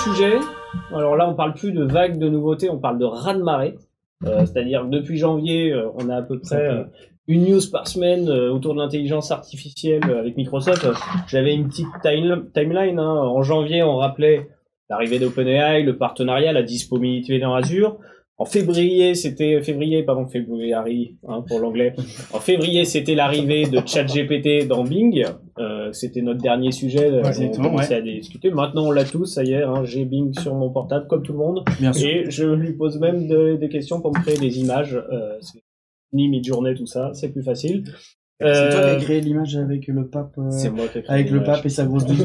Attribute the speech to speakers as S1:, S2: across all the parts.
S1: sujet. Alors là, on parle plus de vagues de nouveautés, on parle de raz-de-marée. C'est-à-dire que depuis janvier, on a à peu près une news par semaine autour de l'intelligence artificielle avec Microsoft. J'avais une petite timeline. Hein. En janvier, on rappelait l'arrivée d'OpenAI, le partenariat, la disponibilité dans Azure. En février, hein, pour l'anglais. En février, c'était l'arrivée de ChatGPT dans Bing. C'était notre dernier sujet. On commençait à discuter. Maintenant, on l'a tous, ça y est. Hein, j'ai Bing sur mon portable, comme tout le monde.
S2: Bien sûr.
S1: Et je lui pose même des questions pour me créer des images. C'est fini, mid-journée, tout ça. C'est plus facile.
S2: C'est toi qui as créé l'image avec le pape,
S1: c'est moi qui ai créé
S2: avec le pape et sa grosse douce.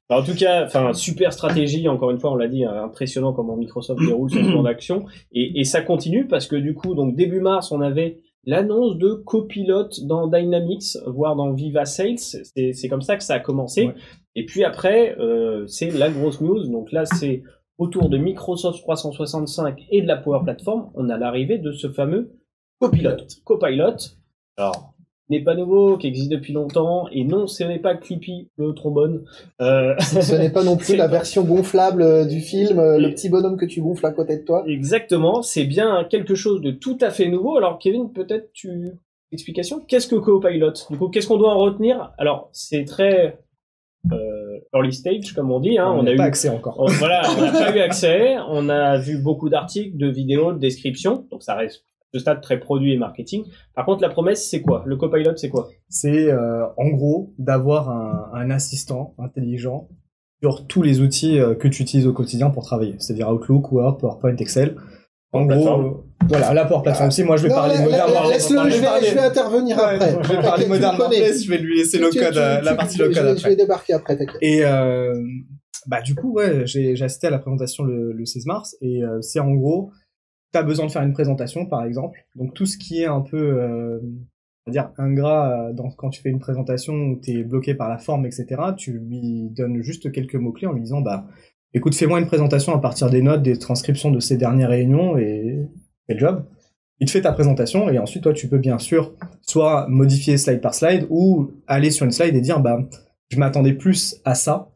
S1: En tout cas, super stratégie. Encore une fois, on l'a dit, impressionnant comment Microsoft déroule son plan d'action. Et ça continue parce que du coup, donc début mars, on avait l'annonce de Copilot dans Dynamics, voire dans Viva Sales. C'est comme ça que ça a commencé. Ouais. Et puis après, c'est la grosse news. Donc là, c'est autour de Microsoft 365 et de la Power Platform. On a l'arrivée de ce fameux Copilot. Alors, n'est pas nouveau, qui existe depuis longtemps, et non, ce n'est pas Clippy, le trombone.
S3: Ce n'est pas non plus la version gonflable du film, le petit bonhomme que tu gonfles à côté de toi.
S1: Exactement, c'est bien quelque chose de tout à fait nouveau. Alors, Kevin, peut-être explication, qu'est-ce que Copilot? Du coup, qu'est-ce qu'on doit en retenir? Alors, c'est très early stage, comme on dit. Hein.
S4: On n'a pas accès encore.
S1: Voilà, on n'a pas eu accès. On a vu beaucoup d'articles, de vidéos, de descriptions, donc ça reste ce stade très produit et marketing. Par contre, la promesse, c'est quoi? Le Copilot, c'est quoi?
S4: C'est en gros d'avoir un assistant intelligent sur tous les outils que tu utilises au quotidien pour travailler, c'est-à-dire Outlook, Word, PowerPoint, Excel. En gros, voilà, la Power Platform. Si moi je vais parler de Modern Workplace,
S3: je vais intervenir après.
S4: Je vais parler de Modern Workplace, je vais lui laisser la partie locale après.
S3: Je vais débarquer après, t'inquiète.
S4: Et du coup, ouais, j'ai assisté à la présentation le 16 mars et c'est en gros, tu as besoin de faire une présentation, par exemple. Donc, tout ce qui est un peu, on va dire, ingrat quand tu fais une présentation où tu es bloqué par la forme, etc., tu lui donnes juste quelques mots-clés en lui disant, écoute, fais-moi une présentation à partir des notes, des transcriptions de ces dernières réunions et fais le job. Il te fait ta présentation et ensuite, toi, tu peux bien sûr soit modifier slide par slide ou aller sur une slide et dire, je m'attendais plus à ça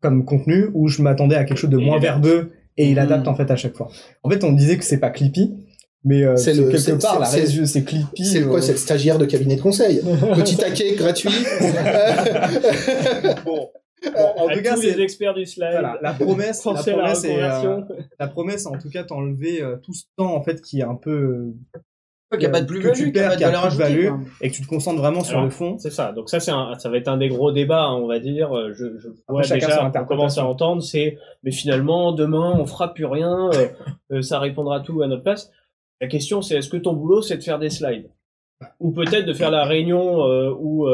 S4: comme contenu ou je m'attendais à quelque chose de moins verbeux. Et il adapte en fait à chaque fois. En fait, on disait que c'est pas Clippy, mais c'est quelque part c'est Clippy.
S3: C'est quoi? C'est le stagiaire de cabinet de conseil. Petit taquet gratuit.
S1: Bon, en tout cas, c'est les experts du slide.
S4: Voilà, la promesse, en tout cas, t'enlever tout ce temps en fait qui est un peu
S2: qu'il n'y a pas de plus-value,
S4: qu'il n'y a pas de valeur ajoutée, et que tu te concentres vraiment sur le fond.
S1: C'est ça. Donc ça, ça va être un des gros débats, hein, on va dire. Je vois déjà, on commence à entendre, mais finalement, demain, on fera plus rien, ça répondra tout à notre place. La question, c'est est-ce que ton boulot, c'est de faire des slides? Ou peut-être de faire la réunion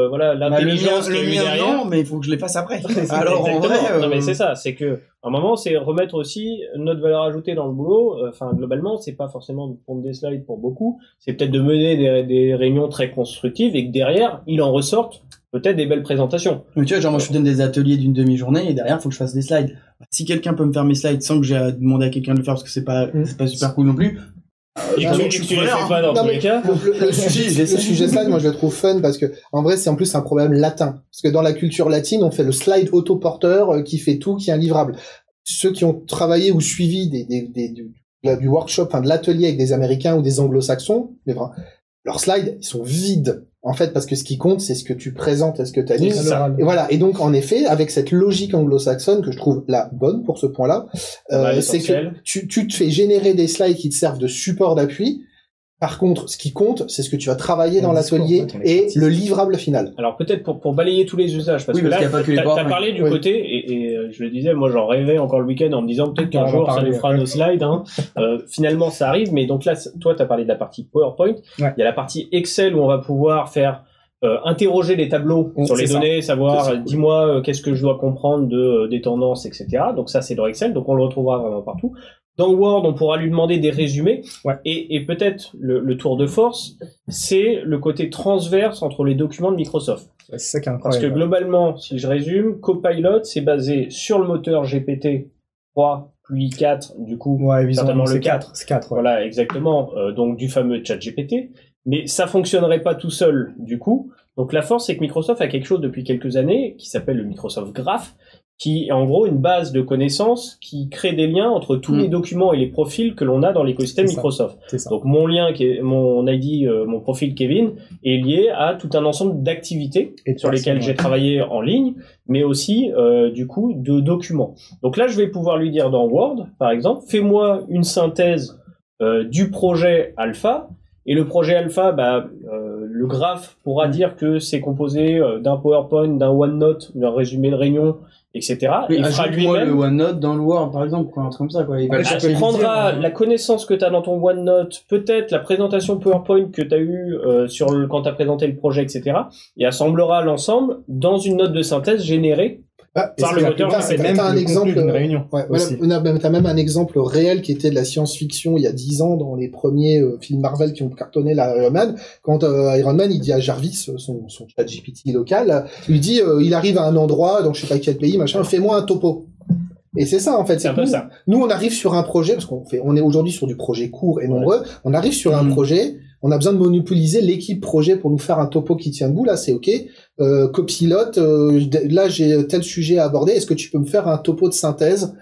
S1: voilà, l'intelligence
S2: le mien non, mais il faut que je les fasse après.
S1: Alors en vrai, non mais c'est ça, c'est que à un moment c'est remettre aussi notre valeur ajoutée dans le boulot. Globalement, c'est pas forcément de prendre des slides pour beaucoup, c'est peut-être de mener des réunions très constructives et que derrière il en ressorte peut-être des belles présentations.
S2: Mais tu vois, genre moi je donne des ateliers d'une demi-journée et derrière il faut que je fasse des slides. Si quelqu'un peut me faire mes slides sans que j'ai à demander à quelqu'un de le faire parce que c'est pas super cool non plus.
S1: Et tu les fais pas dans tous les cas.
S3: Le sujet slide, moi je le trouve fun parce que en vrai c'est en plus un problème latin. Parce que dans la culture latine, on fait le slide autoporteur qui fait tout, qui est un livrable. Ceux qui ont travaillé ou suivi du workshop, de l'atelier avec des Américains ou des Anglo-Saxons, mais vraiment, leurs slides ils sont vides. En fait, parce que ce qui compte, c'est ce que tu présentes, est-ce que tu as dit. Et voilà. Et donc, en effet, avec cette logique anglo-saxonne que je trouve la bonne pour ce point-là, c'est que tu te fais générer des slides qui te servent de support d'appui. Par contre, ce qui compte, c'est ce que tu vas travailler dans l'atelier et le livrable final.
S1: Alors peut-être pour balayer tous les usages, parce que là, t'as parlé du côté, et je le disais, moi j'en rêvais encore le week-end en me disant peut-être qu'un jour ça nous fera nos slides. Hein. Finalement, ça arrive, mais donc là, toi, t'as parlé de la partie PowerPoint. Il y a la partie Excel où on va pouvoir faire interroger les tableaux sur les données, savoir dis-moi qu'est-ce que je dois comprendre des tendances, etc. Donc ça, c'est dans Excel, donc on le retrouvera vraiment partout. Dans Word, on pourra lui demander des résumés. Et peut-être le tour de force, c'est le côté transverse entre les documents de Microsoft.
S4: C'est ça qui est incroyable.
S1: Parce que globalement, si je résume, Copilot, c'est basé sur le moteur GPT 3 puis 4, du coup, certainement le 4.
S4: C'est 4.
S1: Voilà, exactement. Donc du fameux ChatGPT. Mais ça fonctionnerait pas tout seul, du coup. Donc la force, c'est que Microsoft a quelque chose depuis quelques années qui s'appelle le Microsoft Graph, qui est en gros une base de connaissances qui crée des liens entre tous les documents et les profils que l'on a dans l'écosystème Microsoft.
S4: C'est ça.
S1: Donc mon lien, qui est mon ID, mon profil Kevin, est lié à tout un ensemble d'activités sur lesquelles j'ai travaillé en ligne, mais aussi du coup de documents. Donc là, je vais pouvoir lui dire dans Word, par exemple, fais-moi une synthèse du projet alpha. Et le projet alpha, le graphe pourra dire que c'est composé d'un PowerPoint, d'un OneNote, d'un résumé de réunion, etc.
S2: Oui,
S1: il fera lui-même
S2: le OneNote dans le Word, par exemple, quoi, un truc comme ça, quoi. Il
S1: prendra la connaissance que tu as dans ton OneNote, peut-être la présentation PowerPoint que tu as eue quand tu as présenté le projet, etc. et assemblera l'ensemble dans une note de synthèse générée par le moteur.
S4: C'est même un exemple d'une réunion.
S3: Ouais, t'as même un exemple réel qui était de la science-fiction il y a 10 ans dans les premiers films Marvel qui ont cartonné Iron Man. Quand Iron Man il dit à Jarvis, son chat GPT local, il lui dit il arrive à un endroit dans je sais pas quel pays, machin, fais-moi un topo. Et c'est ça en fait.
S1: C'est un peu ça.
S3: Nous on arrive sur un projet parce on est aujourd'hui sur du projet court et nombreux. On arrive sur un projet. On a besoin de monopoliser l'équipe projet pour nous faire un topo qui tient debout. Là, c'est OK. Copilote, là, j'ai tel sujet à aborder. Est-ce que tu peux me faire un topo de synthèse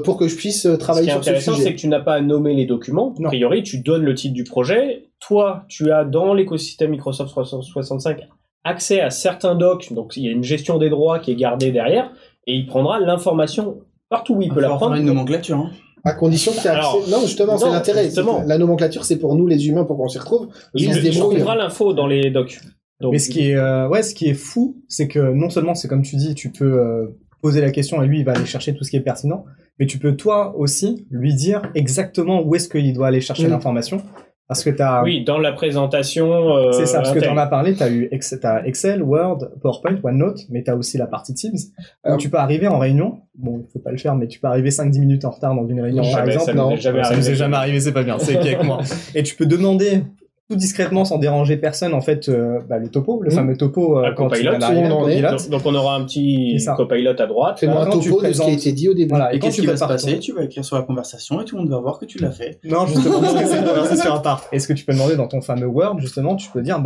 S3: pour que je puisse travailler sur ce sujet?
S1: Ce qui est intéressant, c'est que tu n'as pas à nommer les documents. A priori, tu donnes le titre du projet. Toi, tu as dans l'écosystème Microsoft 365 accès à certains docs. Donc, il y a une gestion des droits qui est gardée derrière. Et il prendra l'information partout où il peut la prendre.
S2: Une nomenclature, hein.
S3: À condition qu'il y ait accès. Non, justement, c'est l'intérêt. La nomenclature, c'est pour nous, les humains, pour qu'on s'y retrouve.
S1: Il trouvera l'info dans les docs.
S4: Donc, mais ce qui est fou, c'est que non seulement, c'est comme tu dis, tu peux poser la question et lui, il va aller chercher tout ce qui est pertinent, mais tu peux, toi aussi, lui dire exactement où est-ce qu'il doit aller chercher l'information. Parce que
S1: Oui, dans la présentation.
S4: C'est ça, parce que t'en as parlé, t'as Excel, Word, PowerPoint, OneNote, mais t'as aussi la partie Teams. Tu peux arriver en réunion. Bon, il faut pas le faire, mais tu peux arriver 5-10 minutes en retard dans une réunion, par exemple.
S1: Ça
S4: nous est jamais arrivé, c'est pas bien. C'est avec moi. Et tu peux demander tout discrètement, sans déranger personne, en fait, le topo, le fameux topo, quand
S1: Copilot, donc on aura un petit Copilot à droite.
S3: Fais-moi un topo de ce qui a été dit au début.
S2: Voilà, et qu'est-ce qui va se passer? Tu vas écrire sur la conversation et tout le monde va voir que tu l'as fait.
S4: Non, justement, parce que c'est une conversation à part. Et ce que tu peux demander dans ton fameux Word, justement, tu peux dire,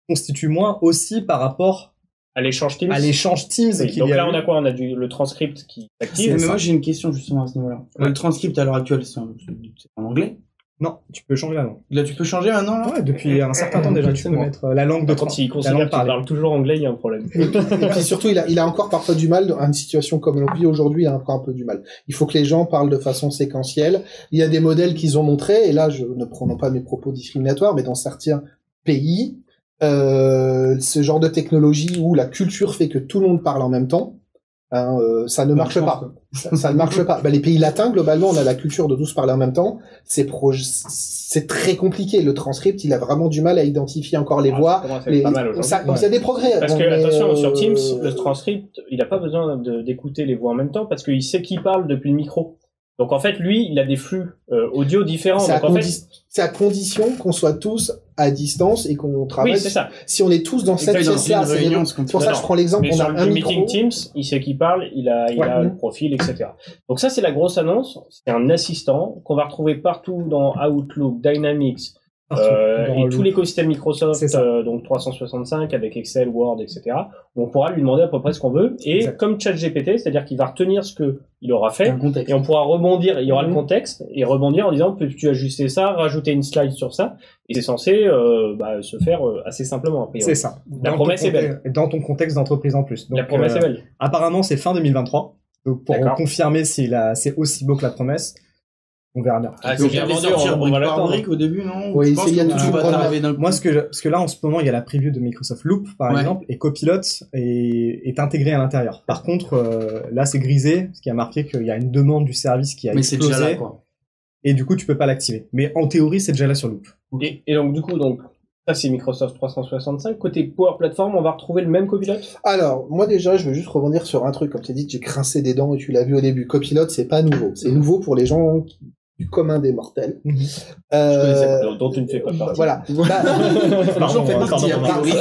S4: constitue-moi aussi par rapport
S1: à l'échange Teams.
S4: Oui.
S1: Donc là, on a quoi? On a le transcript qui s'active.
S2: Mais moi, j'ai une question justement à ce niveau-là. Le transcript à l'heure actuelle, c'est en anglais?
S4: Non, tu peux changer la langue.
S2: Là, tu peux changer maintenant, là?
S4: Ouais, depuis un certain temps déjà, tu peux mettre la langue de
S1: quand il considère que tu parles toujours anglais, il y a un problème.
S3: Et puis surtout, il a encore parfois du mal, dans une situation comme on vit aujourd'hui, il a encore un peu du mal. Il faut que les gens parlent de façon séquentielle. Il y a des modèles qu'ils ont montrés, et là, je ne prends pas mes propos discriminatoires, mais dans certains pays, ce genre de technologie où la culture fait que tout le monde parle en même temps, ça ne marche pas. Ça ne marche pas. Les pays latins, globalement, on a la culture de tous parler en même temps. C'est très compliqué. Le transcript, il a vraiment du mal à identifier encore les voix.
S1: Il y a
S3: des progrès.
S1: Parce que, attention, sur Teams, le transcript, il n'a pas besoin d'écouter les voix en même temps parce qu'il sait qui parle depuis le micro. Donc, en fait, lui, il a des flux audio différents.
S3: C'est à condition qu'on soit tous à distance et qu'on travaille.
S1: Oui, c'est ça.
S3: Si on est tous dans cette pièce-là, pour ça, je prends l'exemple, on a un micro.
S1: Meeting Teams, il sait qui parle, il a le profil, etc. Donc ça, c'est la grosse annonce. C'est un assistant qu'on va retrouver partout dans Outlook, Dynamics, et tout l'écosystème Microsoft, donc 365 avec Excel, Word, etc. On pourra lui demander à peu près ce qu'on veut. Et comme ChatGPT, c'est-à-dire qu'il va retenir ce que il aura fait, et on pourra rebondir. Il y aura le contexte et rebondir en disant peux-tu ajuster ça, rajouter une slide sur ça. Et c'est censé se faire assez simplement. Après,
S4: c'est ça.
S1: La promesse est belle.
S4: Dans ton contexte d'entreprise en plus. Donc,
S1: la promesse est belle.
S4: Apparemment, c'est fin 2023. Donc pour confirmer si c'est aussi beau que la promesse. On verra bien.
S2: C'est bien vendu, on va l'attendre. Au début, non?
S3: Oui, il y a tout
S4: Moi, parce que là, en ce moment, il y a la preview de Microsoft Loop, par exemple, et Copilot est intégré à l'intérieur. Par contre, là, c'est grisé, ce qui a marqué qu'il y a une demande du service qui a explosé.
S2: Mais c'est déjà là, quoi.
S4: Et du coup, tu peux pas l'activer. Mais en théorie, c'est déjà là sur Loop.
S1: Okay. Et donc, du coup, ça, c'est Microsoft 365. Côté Power Platform, on va retrouver le même Copilot?
S3: Alors, moi déjà, je veux juste rebondir sur un truc. Comme tu as dit, j'ai grincé des dents et tu l'as vu au début. Copilot, c'est pas nouveau. C'est nouveau pour les gens du commun des mortels.
S1: Dont tu ne fais pas partie.
S3: Voilà.
S2: J'en fais partie, a priori.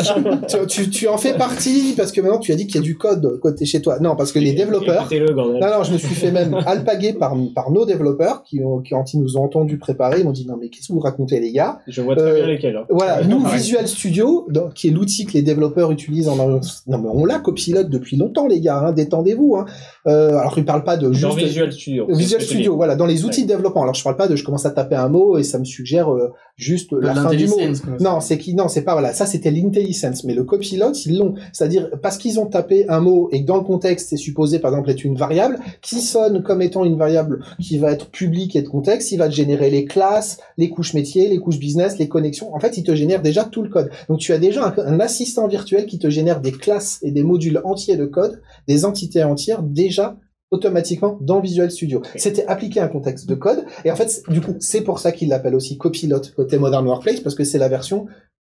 S3: Tu en fais partie parce que maintenant tu as dit qu'il y a du code côté chez toi. Non, parce que les développeurs.
S1: Écoutez-le, Gordon.
S3: Non, je me suis fait même alpaguer par nos développeurs qui quand ils nous ont entendu préparer, ils m'ont dit non mais qu'est-ce que vous racontez les gars?
S1: Je vois très bien lesquels. Hein.
S3: Voilà, nous Visual Studio, qui est l'outil que les développeurs utilisent non mais on l'a Copilot depuis longtemps les gars, hein, détendez-vous. Hein. Alors ils parlent pas de juste
S1: dans Visual Studio.
S3: Visual Studio, voilà, dans les outils de développement. Alors je parle pas de je commence à taper un mot et ça me suggère juste la fin du mot. Non, c'est pas voilà, ça c'était l'IntelliSense, mais le Copilot, ils l'ont, c'est-à-dire parce qu'ils ont tapé un mot et que dans le contexte c'est supposé par exemple être une variable qui sonne comme étant une variable qui va être publique et de contexte, il va te générer les classes, les couches métiers, les couches business, les connexions. En fait, il te génère déjà tout le code. Donc tu as déjà un assistant virtuel qui te génère des classes et des modules entiers de code, des entités entières déjà automatiquement dans Visual Studio. C'était appliqué à un contexte de code, et en fait, du coup, c'est pour ça qu'il l'appelle aussi Copilot côté Modern Workplace, parce que c'est la version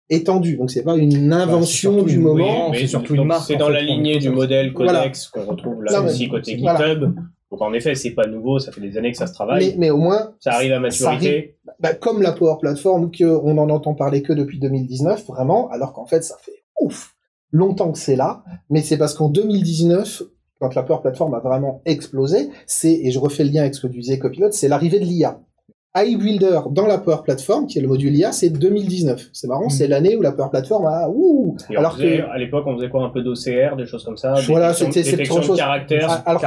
S3: étendue. Donc c'est pas une invention du moment.
S1: Mais c'est surtout une marque. C'est dans la lignée du modèle Codex qu'on retrouve là aussi côté GitHub. Donc en effet, c'est pas nouveau, ça fait des années que ça se travaille.
S3: Mais au moins,
S1: ça arrive à maturité.
S3: Comme la Power Platform, qu'on en entend parler que depuis 2019, vraiment, alors qu'en fait, ça fait longtemps que c'est là, mais c'est parce qu'en 2019, quand la Power Platform a vraiment explosé, et je refais le lien avec ce que tu disais Copilot, c'est l'arrivée de l'IA. iBuilder dans la Power Platform, qui est le module IA, c'est 2019. C'est marrant, c'est l'année où la Power Platform a
S1: alors à l'époque, on faisait quoi, un peu d'OCR, des choses comme ça.
S3: Voilà, c'était
S1: de caractères.
S3: Alors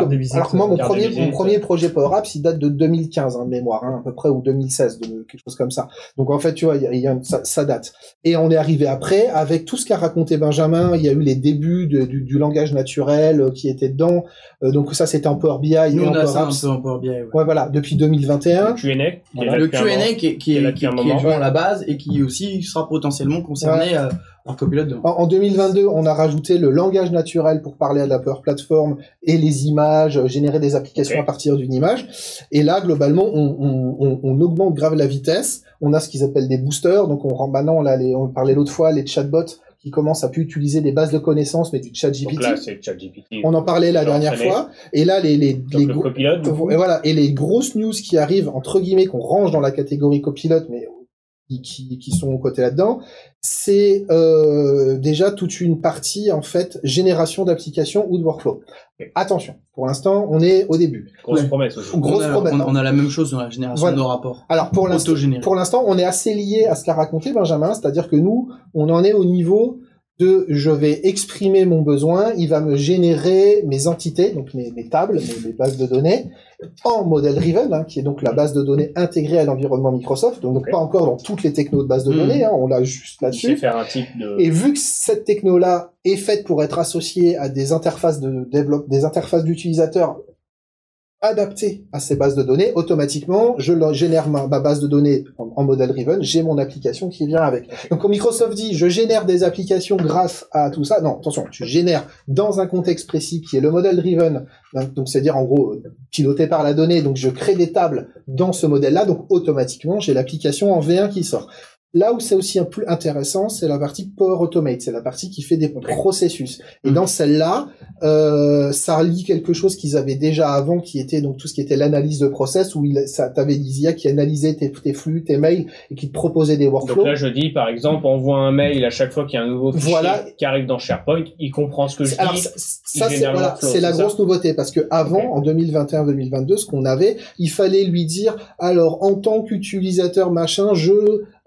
S3: que moi, mon premier projet Power Apps, il date de 2015, de mémoire, à peu près, ou 2016, quelque chose comme ça. Donc en fait, tu vois, ça date. Et on est arrivé après avec tout ce qu'a raconté Benjamin. Il y a eu les débuts du langage naturel qui était dedans. Donc ça, c'était en Power BI.
S2: Nous, on a ça un peu en Power BI.
S3: Ouais, voilà, depuis 2021.
S2: Le Q&A qui est dans la base et qui aussi sera potentiellement concerné par Copilot.
S3: En 2022, on a rajouté le langage naturel pour parler à la Power Platform et les images, générer des applications à partir d'une image. Et là, globalement, on augmente grave la vitesse. On a ce qu'ils appellent des boosters. Donc maintenant, on parlait l'autre fois, les chatbots qui commencent à plus utiliser des bases de connaissances, mais du ChatGPT.
S1: Donc là, c'est ChatGPT.
S3: On en parlait la dernière fois. Et là, les grosses news qui arrivent, entre guillemets, qu'on range dans la catégorie copilote, mais qui sont côté là-dedans, c'est déjà toute une partie, en fait, génération d'applications ou de workflow. Attention, pour l'instant, on est au début.
S1: Grosse promesse aussi.
S2: On a la même chose dans la génération de nos rapports.
S3: Alors, pour l'instant, on est assez lié à ce qu'a raconté Benjamin, c'est-à-dire que nous, on en est au niveau de je vais exprimer mon besoin, il va me générer mes entités, donc mes tables, mes bases de données, en model driven, qui est donc la base de données intégrée à l'environnement Microsoft, donc pas encore dans toutes les technos de base de données, on l'a juste là-dessus.
S1: Faire un type de...
S3: Et vu que cette techno-là est faite pour être associée à des interfaces des interfaces d'utilisateurs adapté à ces bases de données, automatiquement, je génère ma base de données en model driven, j'ai mon application qui vient avec. Donc quand Microsoft dit je génère des applications grâce à tout ça, non, attention, tu génères dans un contexte précis qui est le model driven, donc c'est-à-dire en gros piloté par la donnée, donc je crée des tables dans ce modèle-là, donc automatiquement j'ai l'application en V1 qui sort. Là où c'est aussi un peu intéressant, c'est la partie Power Automate, c'est la partie qui fait des processus. Et dans celle-là, ça relie quelque chose qu'ils avaient déjà avant, qui était donc tout ce qui était l'analyse de process, où t'avais des IA qui analysaient tes flux, tes mails, et qui te proposaient des workflows.
S1: Donc là, je dis, par exemple, envoie un mail à chaque fois qu'il y a un nouveau fichier qui arrive dans SharePoint, il comprend ce que je dis.
S3: Alors, c'est la grosse nouveauté, parce que avant, en 2021-2022, ce qu'on avait, il fallait lui dire, alors, en tant qu'utilisateur machin, je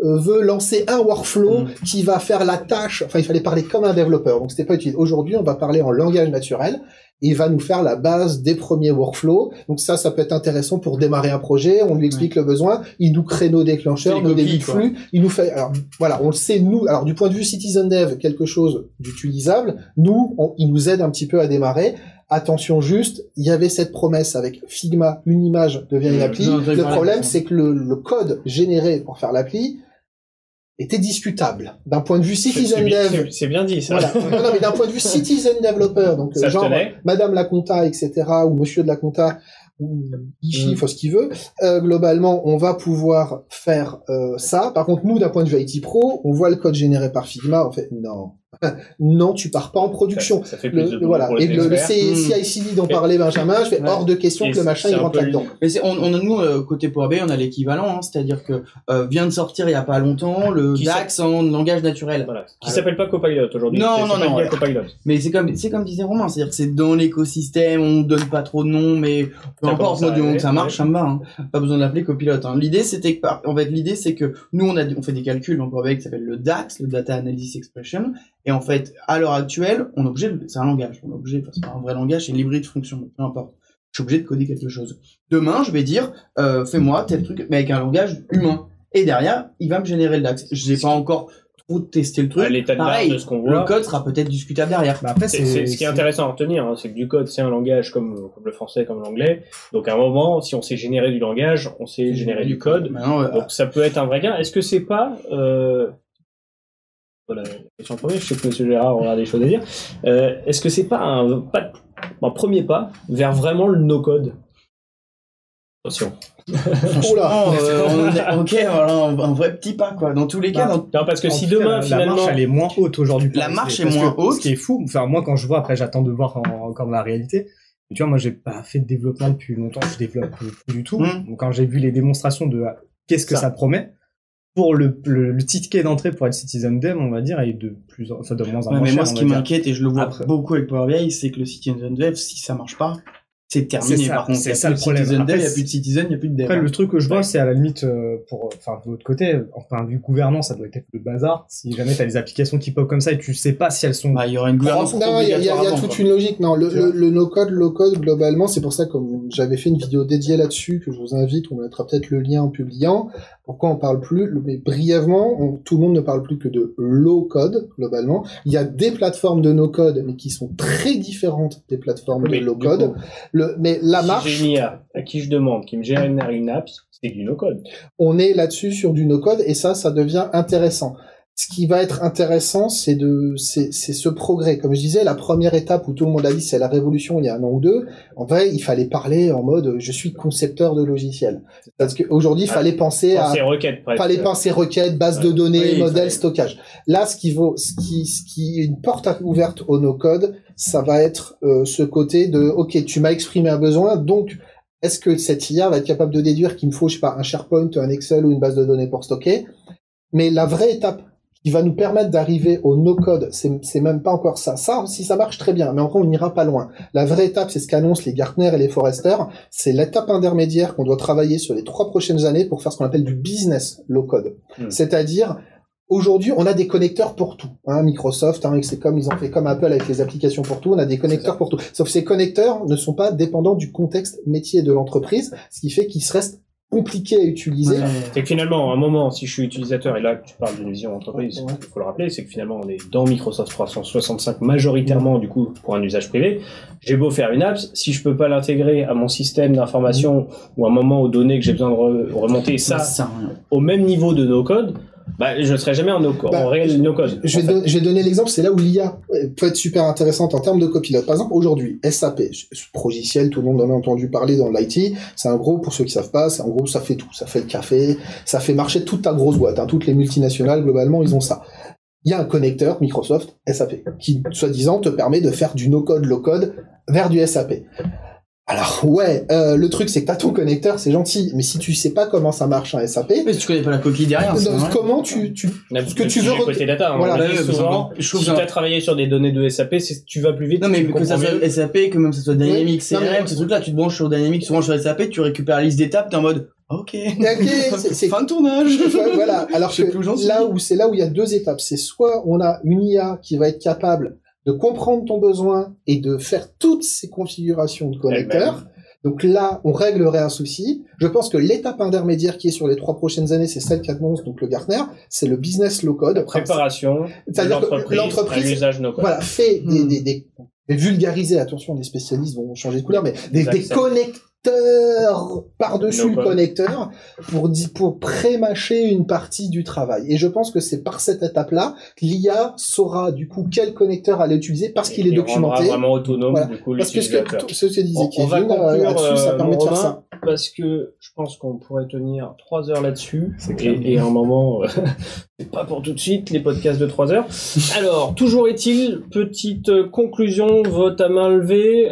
S3: veut lancer un workflow qui va faire la tâche, enfin il fallait parler comme un développeur, donc c'était pas utile. Aujourd'hui on va parler en langage naturel, et il va nous faire la base des premiers workflows, donc ça peut être intéressant pour démarrer un projet, on lui explique le besoin, il nous crée nos déclencheurs, nos débuts de flux, il nous fait, alors voilà, on le sait nous, alors du point de vue Citizen Dev, quelque chose d'utilisable, il nous aide un petit peu à démarrer. Attention juste, il y avait cette promesse avec Figma, une image devient une appli. Le problème, c'est que le code généré pour faire l'appli était discutable. D'un point de vue Citizen Dev.
S1: C'est bien dit, ça.
S3: Voilà. Non, mais d'un point de vue Citizen Developer, donc
S1: ça
S3: genre Madame la compta, etc., ou Monsieur de la compta, ou il faut ce qu'il veut. Globalement, on va pouvoir faire ça. Par contre, nous, d'un point de vue IT Pro, on voit le code généré par Figma, on fait non. Non, tu pars pas en production.
S1: Ça fait plus de
S3: voilà.
S1: pour les
S3: Et le
S1: experts.
S3: CI/CD dont parlait Benjamin, je fais
S2: Ouais.
S3: hors de question
S1: Et
S3: que le machin
S1: c'est
S3: il
S1: un
S3: rentre
S1: peu
S3: là-dedans.
S2: Mais nous, côté Power BI, on a l'équivalent, hein, c'est-à-dire que vient de sortir il y a pas longtemps le
S1: Qui
S2: DAX en langage naturel.
S1: Voilà. Qui
S2: Alors-
S1: s'appelle pas Copilot aujourd'hui.
S2: Non,
S1: C'est pas
S2: ouais.
S1: Copilot.
S2: Mais c'est comme disait Romain, c'est-à-dire que c'est dans l'écosystème, on donne pas trop de noms, mais peu
S1: Ça
S2: importe,
S1: commence à
S2: moi, du moment
S1: arriver,
S2: que ça marche,
S1: ouais.
S2: ça me va, hein. Pas besoin de l'appeler copilote, hein. L'idée, c'était que, en fait, l'idée, c'est que nous, on fait des calculs dans Power BI qui s'appelle le DAX, le Data Analysis Expression, et en fait, à l'heure actuelle, on est obligé, c'est un langage, on est obligé, enfin, c'est pas un vrai langage, c'est une hybride fonction, peu importe. Je suis obligé de coder quelque chose. Demain, je vais dire, fais-moi tel truc, mais avec un langage humain. Et derrière, il va me générer le DAX. Je n'ai pas encore trop testé le truc.
S1: À l'état de l'art
S2: Pareil,
S1: de ce qu'on voit.
S2: le code sera peut-être discutable derrière.
S4: Bah après,
S1: C'est ce qui est intéressant à retenir, hein, c'est que du code, c'est un langage comme le français, comme l'anglais. Donc à un moment, si on sait générer du langage, on sait générer du code.
S2: Maintenant,
S1: Donc ça peut être un vrai gain. Est-ce que c'est pas... Voilà, la question première, je sais que M. Gérard aura des choses à dire. Est-ce que c'est pas un premier pas vers vraiment le no-code? Attention.
S3: Oula.
S2: ok, voilà, un vrai petit pas, quoi. Dans tous les cas,
S4: Bah,
S1: Non, parce que
S4: En
S1: si
S4: tout cas,
S1: demain,
S4: la
S1: finalement...
S4: marche elle est moins haute aujourd'hui.
S2: La marche est
S4: Parce
S2: moins
S4: que
S2: haute.
S4: Ce qui est fou, enfin moi quand je vois, après j'attends de voir encore dans la réalité. Mais tu vois, moi j'ai pas fait de développement depuis longtemps, je développe plus du tout. Donc quand j'ai vu les démonstrations de qu'est-ce que ça promet, pour le ticket d'entrée pour être Citizen Dev, on va dire, est de moins en moins
S2: mais
S4: cher.
S2: moi, ce
S4: on
S2: qui
S4: va dire.
S2: m'inquiète, et je le vois
S4: Après-
S2: beaucoup avec Power BI, c'est que le Citizen Dev, si ça marche pas, c'est terminé.
S4: C'est ça,
S2: Par contre,
S4: c'est
S2: il y a
S4: ça
S2: plus
S4: le
S2: de
S4: problème.
S2: Citizen Dev,
S4: Après,
S2: il y a plus de Citizen, il y a plus de Dev.
S4: Après, le truc que je vois, c'est à la limite, enfin, de l'autre côté, enfin, du gouvernance, ça doit être le bazar. Si jamais t'as des applications qui pop comme ça et tu sais pas si elles sont...
S2: Bah, il y aura une gouvernance
S3: Non, il y a
S2: obligatoire avant,
S3: toute
S2: quoi.
S3: une logique. Non, le no-code, low-code, globalement, c'est pour ça que j'avais fait une vidéo dédiée là-dessus, que je vous invite, on mettra peut-être le lien en publiant. Pourquoi on parle plus, mais brièvement, tout le monde ne parle plus que de low-code, globalement. Il y a des plateformes de no-code, mais qui sont très différentes des plateformes
S1: Mais
S3: de
S1: du
S3: low-code.
S1: coup,
S3: Mais la
S1: si
S3: marche,
S1: j'ai une IA à qui je demande, qui me génère une app, c'est du no-code.
S3: on est là-dessus sur du no-code, et ça devient intéressant. Ce qui va être intéressant, c'est ce progrès. Comme je disais, la première étape où tout le monde a dit c'est la révolution il y a un an ou deux. En vrai, il fallait parler en mode je suis concepteur de logiciels. Parce qu'aujourd'hui, il fallait penser à
S1: Ces requêtes, presque.
S3: fallait penser requêtes, base de
S1: Ouais.
S3: données,
S2: Oui, il
S3: modèles,
S2: fallait.
S3: stockage. Là, ce qui est une porte ouverte au no-code, ça va être ce côté de ok, tu m'as exprimé un besoin, donc est-ce que cette IA va être capable de déduire qu'il me faut, je sais pas, un SharePoint, un Excel ou une base de données pour stocker? Mais la vraie étape qui va nous permettre d'arriver au no-code, c'est même pas encore ça. Ça, si ça marche très bien, mais encore on n'ira pas loin. La vraie étape, c'est ce qu'annoncent les Gartner et les Forrester, c'est l'étape intermédiaire qu'on doit travailler sur les 3 prochaines années pour faire ce qu'on appelle du business low-code. C'est-à-dire, aujourd'hui, on a des connecteurs pour tout. Hein, Microsoft, c'est comme ils ont fait comme Apple avec les applications pour tout. On a des connecteurs pour tout. Sauf que ces connecteurs ne sont pas dépendants du contexte métier de l'entreprise, ce qui fait qu'ils se restent compliqués à utiliser.
S1: C'est que finalement, à un moment, si je suis utilisateur, et là tu parles d'une vision entreprise,
S3: Ouais.
S1: il faut le rappeler, c'est que finalement on est dans Microsoft 365 majoritairement du coup pour un usage privé. J'ai beau faire une app, si je peux pas l'intégrer à mon système d'information ou à un moment aux données que j'ai besoin de remonter ça au même niveau de no-code, bah je ne serai jamais en réel no-code.
S3: Je vais donner l'exemple, c'est là où l'IA peut être super intéressante en termes de copilote. Par exemple, aujourd'hui, SAP, Progiciel, tout le monde en a entendu parler dans l'IT, c'est un gros, pour ceux qui savent pas, c'est en gros, ça fait tout. Ça fait le café, ça fait marcher toute ta grosse boîte, hein. Toutes les multinationales, globalement, ils ont ça. Il y a un connecteur Microsoft SAP qui, soi-disant, te permet de faire du no-code, low-code vers du SAP. Alors ouais, le truc c'est que t'as ton connecteur, c'est gentil, mais si tu sais pas comment ça marche un SAP,
S2: Mais si tu connais pas la coquille derrière, c'est vrai.
S3: comment tu ce que tu veux
S1: côté data, hein,
S3: voilà,
S1: on dit souvent,
S2: je trouve
S1: si
S2: que
S1: tu as travaillé sur des données de SAP, tu vas plus vite.
S2: non, mais
S1: tu
S2: que ça
S1: comprends
S2: soit
S1: mieux.
S2: SAP, que même ça soit Dynamics,
S3: Oui, non,
S2: CRM,
S3: mais-
S2: ces trucs-là, tu te branches sur Dynamics, souvent sur SAP, tu récupères la liste d'étapes, t'es en mode, ok.
S3: Ok, c'est
S2: Fin de tournage.
S3: voilà. Alors
S2: Je sais
S3: que
S2: plus où j'en suis.
S3: c'est là où il y a deux étapes. C'est soit on a une IA qui va être capable de comprendre ton besoin et de faire toutes ces configurations de connecteurs. Donc là, on réglerait un souci. Je pense que l'étape intermédiaire qui est sur les 3 prochaines années, c'est celle qu'annonce donc le Gartner, c'est le business low code.
S1: Préparation de
S3: C'est-à-dire que
S1: l'entreprise à l'usage no-code.
S3: Voilà, fait des vulgarisés, attention, les spécialistes vont changer de couleur, mais des connecteurs par-dessus le connecteur pour pré-mâcher une partie du travail. Et je pense que c'est par cette étape-là que l'IA saura du coup quel connecteur aller utiliser parce qu'il est documenté.
S1: Vraiment autonome,
S3: Voilà.
S1: du coup,
S3: Parce que
S1: l'utilisateur.
S3: ce que disait
S1: On va
S3: Kevin,
S1: conclure
S3: là-dessus, ça permet de faire
S1: Romain,
S3: ça.
S1: parce que je pense qu'on pourrait tenir 3 heures là-dessus
S4: C'est clair.
S1: et à un moment C'est pas pour tout de suite, les podcasts de 3 heures. Alors, toujours est-il, petite conclusion, vote à main levée,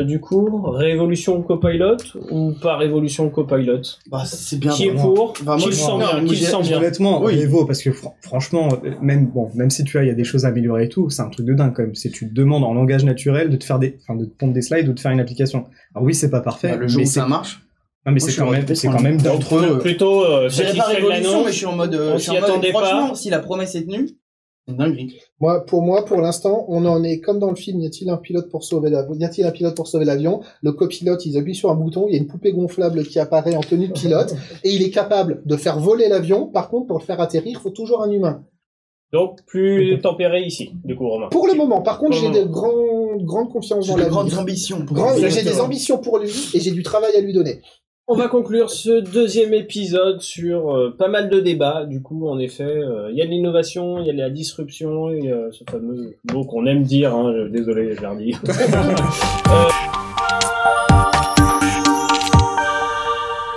S1: du coup, révolution Copilot ou pas révolution Copilot?
S2: Bah, c'est bien.
S1: Qui est
S2: vraiment.
S1: pour?
S2: Bah,
S1: Qui
S2: moi,
S1: le
S2: je-
S1: sent
S2: non,
S1: bien?
S2: moi,
S1: Qui le
S2: j'ai-
S1: sent bien?
S4: Honnêtement,
S2: Oui.
S4: Evo, parce que franchement, même si tu as, il y a des choses à améliorer et tout, c'est un truc de dingue quand même. C'est tu te demandes en langage naturel de te faire de te pondre des slides ou de faire une application. Alors oui, c'est pas parfait,
S2: Bah, le jour
S4: mais
S2: où
S4: c'est
S2: ça marche.
S4: non, mais
S2: Moi, je
S4: c'est
S2: suis
S4: quand
S2: en
S4: même,
S2: mode-
S4: c'est quand même dingue.
S2: Entre eux,
S1: Plutôt,
S2: je dirais pas
S1: satisfait de
S2: révolution,
S1: l'annonce.
S2: mais je suis en mode,
S1: On s'y attendait pas.
S2: franchement, si la promesse est tenue, c'est une dinguerie.
S3: Moi, pour l'instant, on en est comme dans le film. Y a-t-il un pilote pour sauver l'avion? Y a-t-il un pilote pour sauver l'avion? Le copilote, ils appuient sur un bouton, il y a une poupée gonflable qui apparaît en tenue de pilote, et il est capable de faire voler l'avion. Par contre, pour le faire atterrir, il faut toujours un humain.
S1: Donc, plus tempéré ici, du coup, Romain.
S3: Pour le moment. Par contre,
S1: Pour le
S3: j'ai de grande confiance
S2: J'ai
S3: dans
S2: de
S3: la
S2: grandes ambitions.
S3: J'ai des ambitions pour lui et j'ai du travail à lui donner.
S1: On va conclure ce deuxième épisode sur pas mal de débats. Du coup, en effet, il y a de l'innovation, il y a de la disruption, et ce fameux mot qu'on aime dire, hein, désolé, je l'ai redit.